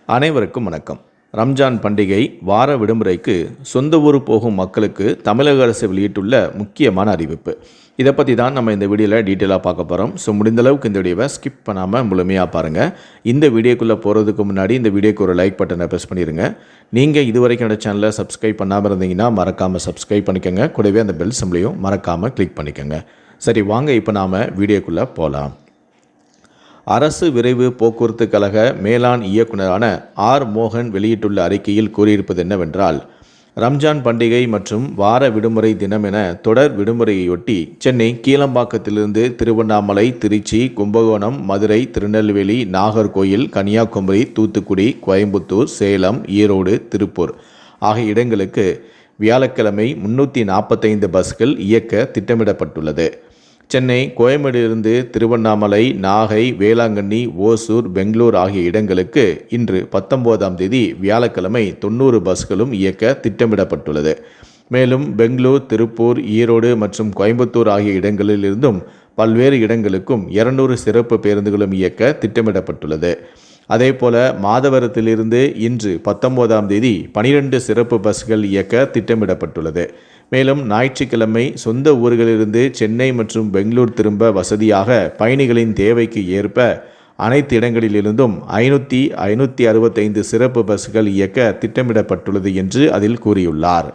அனைவருக்கும் வணக்கம். ரம்ஜான் பண்டிகை வார விடுமுறைக்கு சொந்த ஊர் போகும் மக்களுக்கு தமிழக அரசு வெளியிட்டுள்ள முக்கியமான அறிவிப்பு. இதை பற்றி தான் நம்ம இந்த வீடியோவில் டீட்டெயிலாக பார்க்க போகிறோம். ஸோ முடிந்தளவுக்கு இந்த வீடியோவை ஸ்கிப் பண்ணாமல் முழுமையாக பாருங்கள். இந்த வீடியோக்குள்ளே போகிறதுக்கு முன்னாடி இந்த வீடியோக்கு ஒரு லைக் பட்டனை ப்ரெஸ் பண்ணிடுங்க. நீங்கள் இதுவரைக்கும் என்னோட சேனலை சப்ஸ்கிரைப் பண்ணாமல் இருந்தீங்கன்னா மறக்காமல் சப்ஸ்கிரைப் பண்ணிக்கோங்க. கூடவே அந்த பெல் சிம்லையும் மறக்காமல் கிளிக் பண்ணிக்கோங்க. சரி, வாங்க இப்போ நாம் வீடியோக்குள்ளே போகலாம். அரசு விரைவு போக்குவரத்து கழக மேலாண் இயக்குநரான ஆர் மோகன் வெளியிட்டுள்ள அறிக்கையில் கூறியிருப்பது என்னவென்றால், ரம்ஜான் பண்டிகை மற்றும் வார விடுமுறை தினம் என தொடர் விடுமுறையொட்டி சென்னை கீழம்பாக்கத்திலிருந்து திருவண்ணாமலை, திருச்சி, கும்பகோணம், மதுரை, திருநெல்வேலி, நாகர்கோயில், கன்னியாகுமரி, தூத்துக்குடி, கோயம்புத்தூர், சேலம், ஈரோடு, திருப்பூர் ஆகிய இடங்களுக்கு வியாழக்கிழமை 345 பஸ்கள் இயக்க திட்டமிடப்பட்டுள்ளது. சென்னை, கோயம்பேடிலிருந்து திருவண்ணாமலை, நாகை, வேளாங்கண்ணி, ஓசூர், பெங்களூர் ஆகிய இடங்களுக்கு இன்று 19ஆம் தேதி வியாழக்கிழமை 90 பஸ்களும் இயக்க திட்டமிடப்பட்டுள்ளது. மேலும் பெங்களூர், திருப்பூர், ஈரோடு மற்றும் கோயம்புத்தூர் ஆகிய இடங்களிலிருந்தும் பல்வேறு இடங்களுக்கும் 200 சிறப்பு பேருந்துகளும் இயக்க திட்டமிடப்பட்டுள்ளது. அதேபோல மாதவரத்திலிருந்து இன்று 19ஆம் தேதி 12 சிறப்பு பஸ்கள் இயக்க திட்டமிடப்பட்டுள்ளது. மேலும் ஞாயிற்றுக்கிழமை சொந்த ஊர்களிலிருந்து சென்னை மற்றும் பெங்களூர் திரும்ப வசதியாக பயணிகளின் தேவைக்கு ஏற்ப அனைத்து இடங்களிலிருந்தும் 565 சிறப்பு பஸ்கள் இயக்க திட்டமிடப்பட்டுள்ளது என்று அதில் கூறியுள்ளார்.